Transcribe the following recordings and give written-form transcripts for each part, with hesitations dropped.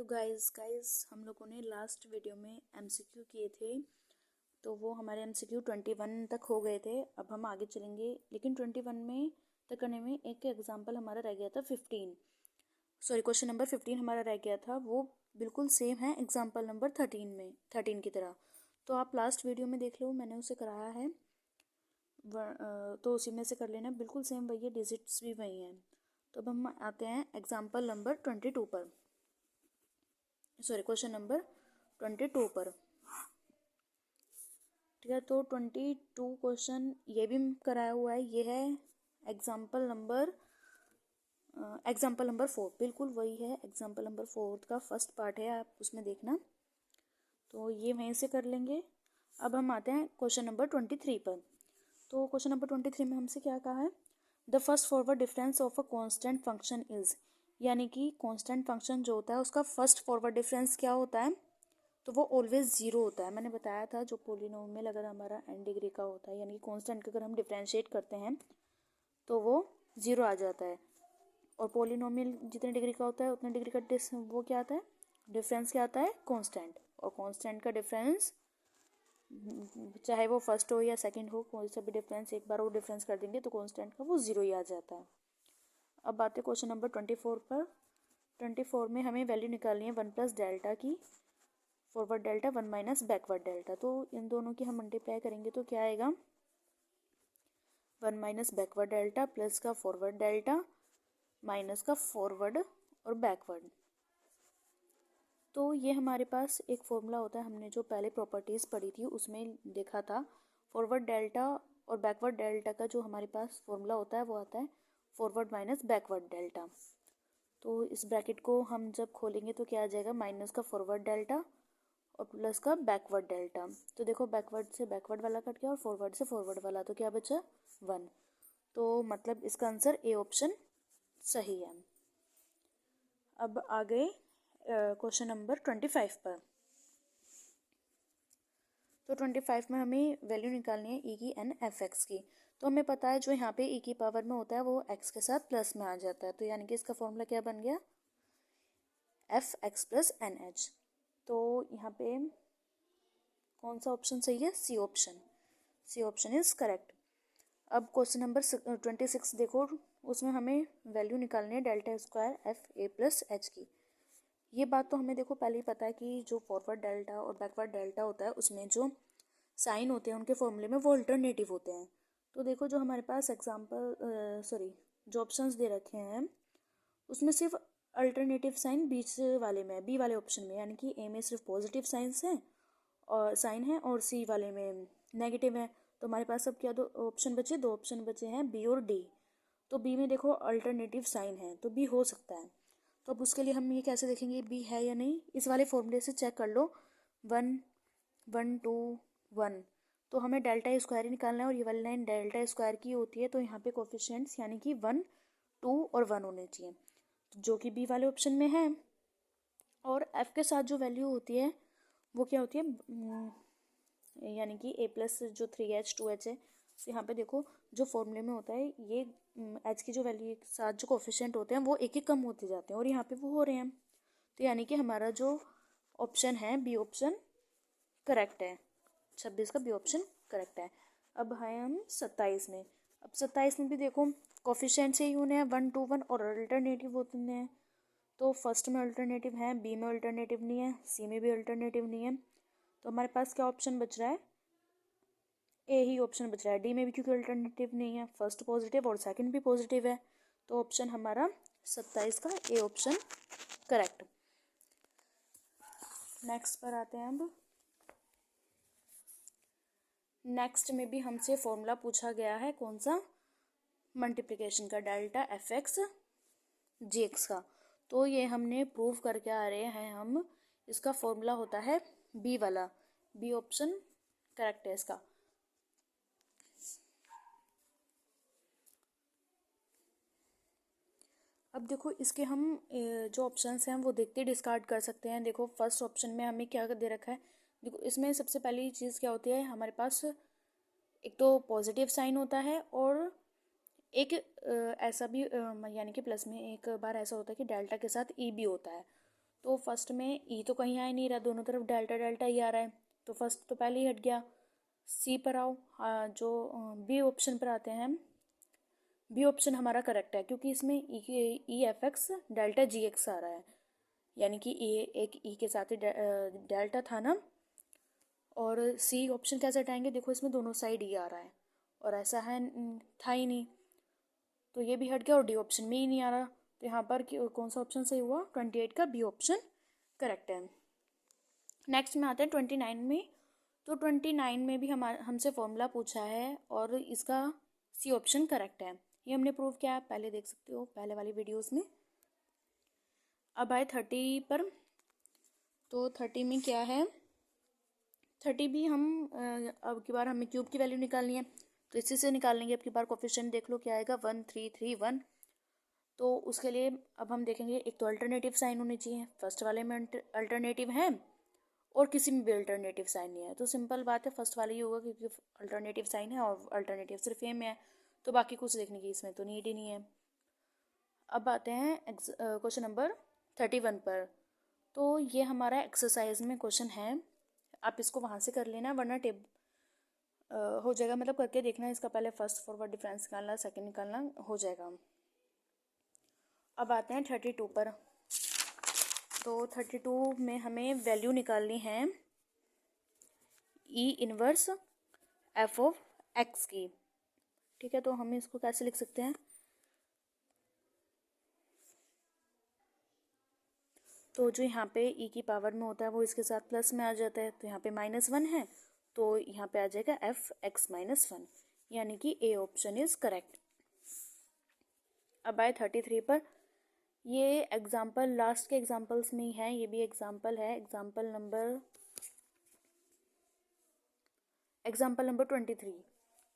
Hello guys हम लोगों ने लास्ट वीडियो में एमसीक्यू किए थे। तो वो हमारे एमसीक्यू 21 तक हो गए थे। अब हम आगे चलेंगे, लेकिन 21 में तक करने में एक एग्जांपल हमारा रह गया था 15। क्वेश्चन नंबर 15 हमारा रह गया था। वो बिल्कुल सेम है एग्जांपल नंबर 13 की तरह। तो आप लास्ट वीडियो में देख लो, मैंने उसे कराया है। तो उसी में से कर लेना, बिल्कुल सेम वही है, डिजिट्स भी वही हैं। तो अब हम आते हैं एग्जाम्पल नंबर 22 पर, क्वेश्चन नंबर 22 पर। ठीक है, तो 22 क्वेश्चन ये भी कराया हुआ है। ये है एग्जाम्पल नंबर 4, बिल्कुल वही है। एग्जाम्पल नंबर 4 का फर्स्ट पार्ट है, आप उसमें देखना। तो ये वहीं से कर लेंगे। अब हम आते हैं क्वेश्चन नंबर 23 पर। तो क्वेश्चन नंबर 23 में हमसे क्या कहा है, the first forward difference of a constant function is, यानी कि कांस्टेंट फंक्शन जो होता है उसका फर्स्ट फॉरवर्ड डिफरेंस क्या होता है, तो वो ऑलवेज जीरो होता है। मैंने बताया था जो पोलिनोमियल अगर हमारा n डिग्री का होता है, यानी कि कांस्टेंट का अगर हम डिफरेंशिएट करते हैं तो वो जीरो आ जाता है। और पोलिनोमियल जितने डिग्री का होता है उतने डिग्री का वो क्या आता है, डिफरेंस क्या आता है, कांस्टेंट। और कांस्टेंट का डिफरेंस चाहे वो फर्स्ट हो या सेकंड हो, कोई सा भी डिफरेंस एक बार वो डिफरेंस कर देंगे तो कांस्टेंट का वो जीरो ही आ जाता है। अब बात है क्वेश्चन नंबर 24 पर। 24 में हमें वैल्यू निकालनी है 1 प्लस डेल्टा की, forward delta 1 minus backward delta. तो इन दोनों की हम मल्टीप्लाई करेंगे तो क्या आएगा, 1 माइनस बैकवर्ड डेल्टा प्लस का फॉरवर्ड डेल्टा माइनस का फॉरवर्ड और बैकवर्ड। तो ये हमारे पास एक फॉर्मूला होता है, हमने जो पहले प्रॉपर्टीज़ पढ़ी थी उसमें देखा था। फॉरवर्ड डेल्टा और बैकवर्ड डेल्टा का जो हमारे पास फॉर्मूला होता है वो आता है फॉरवर्ड माइनस बैकवर्ड डेल्टा। तो इस ब्रैकेट को हम जब खोलेंगे तो क्या आ जाएगा, माइनस का फॉरवर्ड डेल्टा और प्लस का बैकवर्ड डेल्टा। तो देखो, बैकवर्ड से बैकवर्ड वाला कट गया और फॉरवर्ड से फॉरवर्ड वाला, तो क्या बचा, 1। तो मतलब इसका आंसर ए ऑप्शन सही है। अब आ गए क्वेश्चन नंबर 25 पर। तो 25 में हमें वैल्यू निकालनी है ई की एन एफ एक्स की। तो हमें पता है जो यहाँ पे ई की पावर में होता है वो एक्स के साथ प्लस में आ जाता है। तो यानी कि इसका फॉर्मूला क्या बन गया, F X plus N H. तो यहाँ पे कौन सा ऑप्शन सही है, C option. C option is correct. अब क्वेश्चन नंबर 26 देखो, उसमें हमें वैल्यू निकालनी है delta square F A plus H की। ये बात तो हमें देखो पहले ही पता है कि जो फॉरवर्ड डेल्टा और बैकवर्ड डेल्टा होता है उसमें जो साइन होते हैं उनके फॉर्मूले में वो अल्टरनेटिव होते हैं। तो देखो जो हमारे पास जो ऑप्शंस दे रखे हैं उसमें सिर्फ अल्टरनेटिव साइन बीच वाले में है, बी वाले ऑप्शन में, यानी कि ए में सिर्फ पॉजिटिव साइंस है और साइन है और सी वाले में नेगेटिव है। तो हमारे पास अब क्या दो ऑप्शन बचे हैं, बी और डी। तो बी में देखो अल्टरनेटिव साइन है तो बी हो सकता है। तो अब उसके लिए हम ये कैसे देखेंगे बी है या नहीं, इस वाले फॉर्मूले से चेक कर लो, 1 1 2 1। तो हमें डेल्टा स्क्वायर ही निकालना है और ये वाली लाइन डेल्टा स्क्वायर की होती है। तो यहाँ पे कोफिशिएंट्स यानी कि 1 2 और 1 होने चाहिए, जो कि बी वाले ऑप्शन में है। और एफ के साथ जो वैल्यू होती है वो क्या होती है, यानी कि ए प्लस जो 3H 2H है। तो यहाँ पे देखो जो फॉर्मूले में होता है ये एच की जो वैल्यू के साथ जो कोफिशिएंट होते हैं वो एक एक कम होते जाते हैं और यहाँ पे वो हो रहे हैं। तो यानी कि हमारा जो ऑप्शन है बी ऑप्शन करेक्ट है, 26 का बी ऑप्शन करेक्ट है। अब है हम 27 में। अब 27 में भी देखो कोफिशिएंट से ही होने हैं 1 2 1 और अल्टरनेटिव होते हैं। तो फर्स्ट में अल्टरनेटिव है, बी में अल्टरनेटिव नहीं है, सी में भी अल्टरनेटिव नहीं है। तो हमारे पास क्या ऑप्शन बच रहा है, ए ही ऑप्शन बच रहा है। डी में भी क्योंकि अल्टरनेटिव नहीं है, फर्स्ट पॉजिटिव और सेकंड भी पॉजिटिव है। तो ऑप्शन हमारा 27 का ए ऑप्शन करेक्ट। नेक्स्ट पर आते हैं। अब नेक्स्ट में भी हमसे फॉर्मूला पूछा गया है, कौन सा, मल्टीप्लिकेशन का, डेल्टा एफ एक्स जी एक्स का। तो ये हमने प्रूव करके आ रहे हैं हम, इसका फॉर्मूला होता है बी वाला, बी ऑप्शन करेक्ट है इसका। अब देखो इसके हम जो ऑप्शंस हैं वो देखते डिस्कार्ड कर सकते हैं। देखो फर्स्ट ऑप्शन में हमें क्या दे रखा है, देखो इसमें सबसे पहली चीज़ क्या होती है, हमारे पास एक तो पॉजिटिव साइन होता है और एक ऐसा भी यानी कि प्लस में एक बार ऐसा होता है कि डेल्टा के साथ ई भी होता है। तो फर्स्ट में ई तो कहीं आ ही नहीं रहा, दोनों तरफ डेल्टा डेल्टा ही आ रहा है, तो फर्स्ट तो पहले ही हट गया। सी पर आओ, जो बी ऑप्शन पर आते हैं हम। बी ऑप्शन हमारा करेक्ट है क्योंकि इसमें E F X delta G X आ रहा है, यानी कि ए एक ई के साथ ही डेल्टा था ना। और सी ऑप्शन कैसे हटाएंगे, देखो इसमें दोनों साइड ई आ रहा है और ऐसा है था ही नहीं, तो ये भी हट गया और डी ऑप्शन में ही नहीं आ रहा। तो यहाँ पर कौन सा ऑप्शन सही हुआ, 28 का बी ऑप्शन करेक्ट है। नेक्स्ट में आते हैं 29 में। तो 29 में भी हमसे फॉर्मूला पूछा है और इसका सी ऑप्शन करेक्ट है। ये हमने प्रूव किया, आप पहले देख सकते हो पहले वाली वीडियोस में। अब आए 30 पर। तो 30 में क्या है, 30 भी हम अब की बार हमें क्यूब की वैल्यू निकालनी है, तो इसी से निकाल लेंगे। अब की बार कोफिशिएंट देख लो क्या आएगा, 1 3 3 1। तो उसके लिए अब हम देखेंगे, एक तो अल्टरनेटिव साइन होनी चाहिए, फर्स्ट वाले में अल्टरनेटिव है और किसी में भी अल्टरनेटिव साइन नहीं है, तो सिंपल बात है फर्स्ट वाला ही होगा क्योंकि अल्टरनेटिव साइन है और अल्टरनेटिव सिर्फ ए में है, तो बाकी कुछ देखने की इसमें तो नीड ही नहीं है। अब आते हैं क्वेश्चन नंबर 31 पर। तो ये हमारा एक्सरसाइज में क्वेश्चन है, आप इसको वहाँ से कर लेना वरना हो जाएगा, मतलब करके देखना इसका, पहले फर्स्ट फॉरवर्ड डिफरेंस निकालना, सेकंड निकालना, हो जाएगा। अब आते हैं 32 पर। तो 32 में हमें वैल्यू निकालनी है ई इनवर्स एफ ऑफ एक्स की। ठीक है, तो हम इसको कैसे लिख सकते हैं, तो जो यहाँ पे ई की पावर में होता है वो इसके साथ प्लस में आ जाता है, तो यहाँ पे -1 है, तो यहाँ पे आ जाएगा एफ एक्स -1, यानी कि ए ऑप्शन इज करेक्ट। अब आए 33 पर। ये एग्जाम्पल लास्ट के एग्जाम्पल्स में ही है, ये भी एग्जाम्पल है, एग्जाम्पल नंबर 23।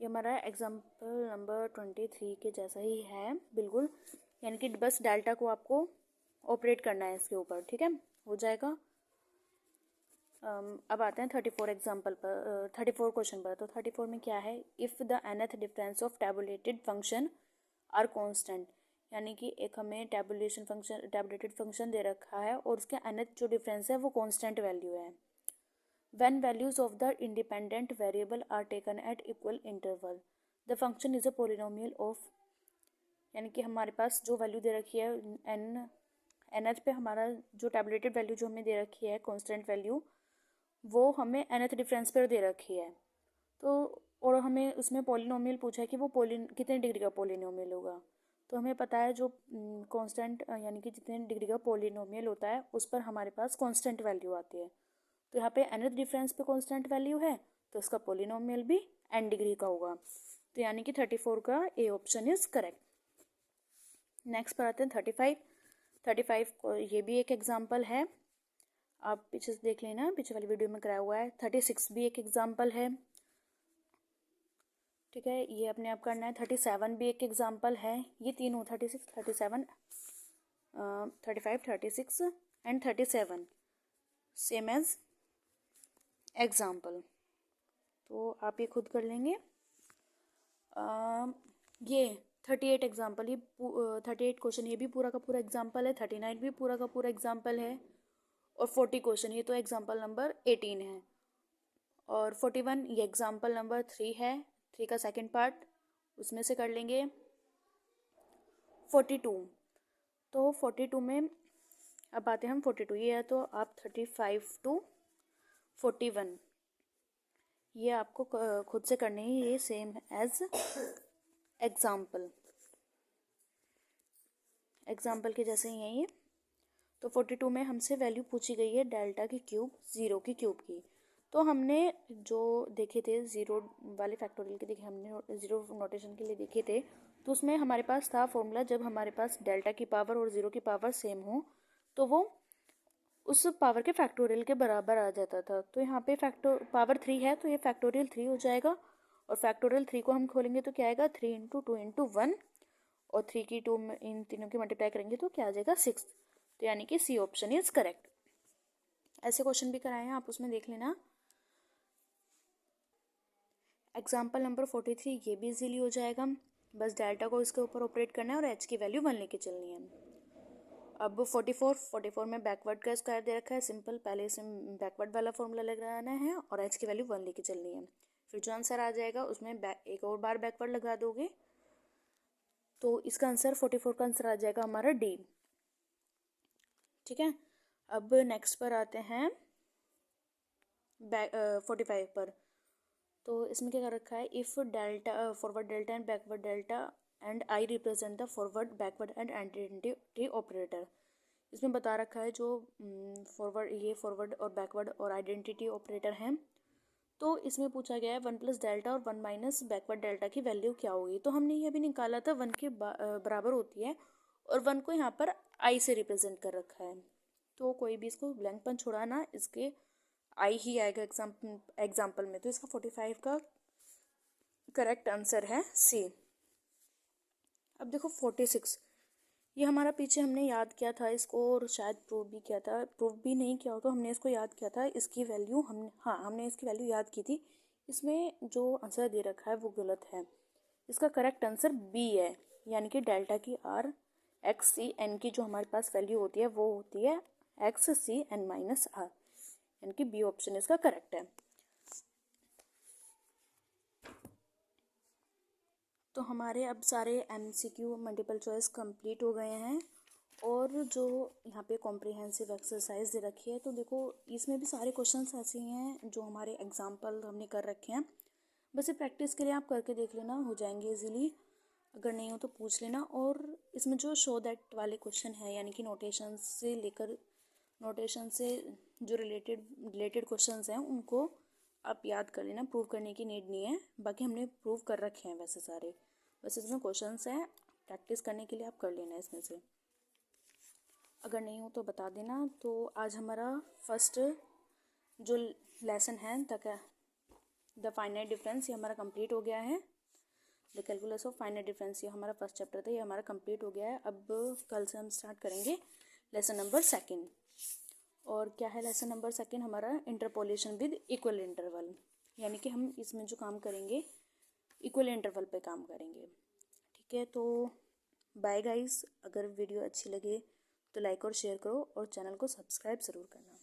ये हमारा एग्जाम्पल नंबर 23 के जैसा ही है बिल्कुल, यानी कि बस डेल्टा को आपको ऑपरेट करना है इसके ऊपर। ठीक है, हो जाएगा। अब आते हैं 34 एग्जाम्पल पर, 34 क्वेश्चन पर। तो 34 में क्या है, if the nth difference of tabulated function are constant, यानी कि एक हमें टैबुलेटेड फंक्शन दे रखा है और उसके nth जो डिफरेंस है वो कांस्टेंट वैल्यू है। When values of the independent variable are taken at equal interval, the function is a polynomial of, यानी कि हमारे पास जो वैल्यू दे रखी है nth पे, हमारा जो टैबुलेटेड वैल्यू जो हमें दे रखी है कांस्टेंट वैल्यू, वो हमें nth डिफरेंस पर दे रखी है। तो और हमें उसमें पॉलिनोमियल पूछा है कि वो कितने डिग्री का पॉलिनोमियल होगा। तो हमें पता है जो कांस्टेंट यानी कि जितने डिग्री का पॉलिनोमियल होता है उस पर हमारे पास कांस्टेंट वैल्यू आती है। तो यहाँ पे nth डिफरेंस पे कांस्टेंट वैल्यू है, तो इसका पॉलिनोमियल भी n डिग्री का होगा, तो यानी कि 34 का A option is correct. Next पर आते हैं 35 को, ये भी एक एग्जाम्पल है, आप पीछे से देख लेना, पीछे वाली वीडियो में कराया हुआ है। 36 भी एक एग्जाम्पल है। ठीक है, ये अपने आप करना है। 37 भी एक एग्जाम्पल है। ये तीनों 36 37 35 36 एंड 37 सेम एज एग्जाम्पल, तो आप ये खुद कर लेंगे। ये 38 एग्जाम्पल, ये 38 क्वेश्चन ये भी पूरा का पूरा एग्जाम्पल है। 39 भी पूरा का पूरा एग्जाम्पल है और 40 क्वेश्चन ये तो एग्जाम्पल नंबर 18 है। और 41 ये एग्जाम्पल नंबर 3 है, 3 का सेकंड पार्ट, उसमें से कर लेंगे। 42, तो 42 में अब आते हैं हम 42, ये है तो आप 35 to 41 ये आपको खुद से करने ही, ये सेम एज एग्जाम्पल के जैसे ही है ये। तो 42 में हमसे वैल्यू पूछी गई है डेल्टा की क्यूब, ज़ीरो की क्यूब की। तो हमने जो देखे थे ज़ीरो वाले फैक्टोरियल के, देखे हमने ज़ीरो नोटेशन के लिए देखे थे, तो उसमें हमारे पास था फॉर्मूला, जब हमारे पास डेल्टा की पावर और ज़ीरो की पावर सेम हो तो वो उस पावर के फैक्टोरियल के बराबर आ जाता था। तो यहाँ पे पावर 3 है तो ये फैक्टोरियल 3 हो जाएगा, और फैक्टोरियल 3 को हम खोलेंगे तो क्या आएगा, 3 × 2 × 1, और 3 की 2 इन तीनों की मल्टीप्लाई करेंगे तो क्या आ जाएगा 6, तो यानी कि सी ऑप्शन इज करेक्ट। ऐसे क्वेश्चन भी कराए हैं, आप उसमें देख लेना। एग्जाम्पल नंबर 43 ये भी इजीली हो जाएगा, बस डेल्टा को इसके ऊपर ऑपरेट करना है और एच की वैल्यू 1 लेके चलनी है। अब 44 में बैकवर्ड का स्क्वायर दे रखा है, सिंपल, पहले इसे बैकवर्ड वाला फॉर्मूला लगाना है और एच की वैल्यू 1 लेके चलनी है। फिर जो आंसर आ जाएगा उसमें एक और बार बैकवर्ड लगा दोगे तो इसका आंसर 44 का आंसर आ जाएगा हमारा डी। ठीक है, अब नेक्स्ट पर आते हैं 45 पर। तो इसमें क्या कर रखा है, if delta forward delta and backward delta and I represent the forward backward and identity operator. इसमें बता रखा है जो फॉरवर्ड और बैकवर्ड और आइडेंटिटी ऑपरेटर हैं, तो इसमें पूछा गया है 1 प्लस डेल्टा और 1 माइनस बैकवर्ड डेल्टा की वैल्यू क्या होगी। तो हमने ये भी निकाला था 1 के बराबर होती है और 1 को यहाँ पर आई से रिप्रेजेंट कर रखा है, तो कोई भी इसको ब्लैंकपन छोड़ाना, इसके आई ही आएगा एग्जाम्पल में। तो इसका 45 का करेक्ट आंसर है सी। अब देखो 46, ये हमारा पीछे हमने याद किया था इसको और शायद प्रूव भी किया था, प्रूव भी नहीं किया हो तो हमने इसको याद किया था, इसकी वैल्यू हमने इसकी वैल्यू याद की थी। इसमें जो आंसर दे रखा है वो गलत है, इसका करेक्ट आंसर बी है, यानी कि डेल्टा की आर एक्स सी एन की जो हमारे पास वैल्यू होती है वो होती है X C N minus R, यानी कि बी ऑप्शन इसका करेक्ट है। तो हमारे अब सारे MCQ मल्टीपल चॉइस कंप्लीट हो गए हैं और जो यहाँ पे कॉम्प्रिहेंसिव एक्सरसाइज दे रखी है, तो देखो इसमें भी सारे क्वेश्चंस ऐसे ही हैं जो हमारे एग्जाम्पल हमने कर रखे हैं, बस ये प्रैक्टिस के लिए आप करके देख लेना, हो जाएंगे इजीली, अगर नहीं हो तो पूछ लेना। और इसमें जो शो दैट वाले क्वेश्चन है, यानी कि नोटेशन से जो रिलेटेड क्वेश्चंस हैं उनको आप याद कर लेना, प्रूव करने की नीड नहीं है, बाकी हमने प्रूव कर रखे हैं वैसे सारे, बस इसमें क्वेश्चंस हैं, प्रैक्टिस करने के लिए आप कर लेना इसमें से, अगर नहीं हो तो बता देना। तो आज हमारा फर्स्ट जो लेसन है द फाइनाइट डिफरेंस, ये हमारा कंप्लीट हो गया है। The calculus of finite difference, ये हमारा फर्स्ट चैप्टर था, ये हमारा कंप्लीट हो गया है। अब कल से हम स्टार्ट करेंगे लेसन नंबर 2। और क्या है लेसन नंबर 2 हमारा, इंटरपोलेशन विद इक्वल इंटरवल, यानी कि हम इसमें जो काम करेंगे इक्वल इंटरवल पे काम करेंगे। ठीक है, तो बाय गाइस, अगर वीडियो अच्छी लगे तो लाइक और शेयर करो और चैनल को सब्सक्राइब ज़रूर करना।